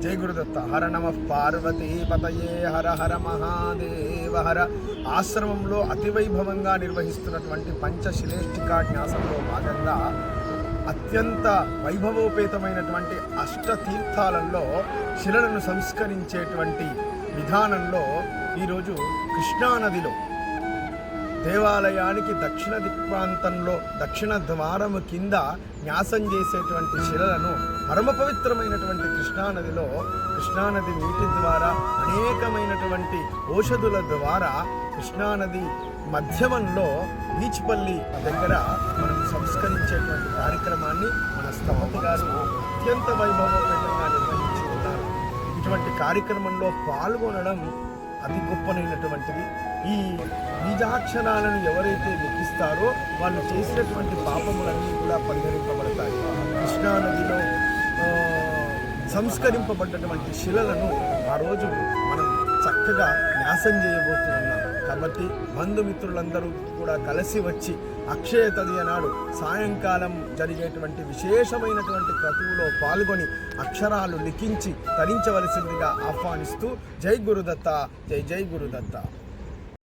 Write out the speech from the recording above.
జై గురుదత్త. హర నమ పార్వతీ పతయే హర హర మహాదేవ హర. ఆశ్రమంలో అతివైభవంగా నిర్వహిస్తున్నటువంటి పంచశిలేష్టికా న్యాసంలో భాగంగా అత్యంత వైభవోపేతమైనటువంటి అష్టతీర్థాలలో శిలలను సంస్కరించేటువంటి విధానంలో ఈరోజు కృష్ణానదిలో దేవాలయానికి దక్షిణ దిక్ప్రాంతంలో దక్షిణ ద్వారము కింద న్యాసం చేసేటువంటి శిలలను పరమ పవిత్రమైనటువంటి కృష్ణానది నీటి ద్వారా అనేకమైనటువంటి ఔషధుల ద్వారా కృష్ణానది మధ్యమంలో బీచ్పల్లి దగ్గర మనం సంస్కరించేటువంటి కార్యక్రమాన్ని మన స్థపతి గారు అత్యంత వైభవోపేతంగా నిర్వహించి ఉన్నారు. ఇటువంటి కార్యక్రమంలో పాల్గొనడం అతి గొప్పనైనటువంటిది. ఈ బీజాక్షరాలను ఎవరైతే లిఖిస్తారో వాళ్ళు చేసినటువంటి పాపములన్నీ కూడా పరిహరింపబడతాయి. కృష్ణానదిలో సంస్కరింపబడ్డటువంటి శిలలను ఆ రోజు మనం చక్కగా న్యాసం చేయబోతున్నాం. కాబట్టి బంధుమిత్రులందరూ కూడా కలిసి వచ్చి అక్షయ తదియ నాడు సాయంకాలం జరిగేటువంటి విశేషమైనటువంటి క్రతువులో పాల్గొని అక్షరాలు లిఖించి తరించవలసిందిగా ఆహ్వానిస్తూ జై గురుదత్త, జై జై గురుదత్త.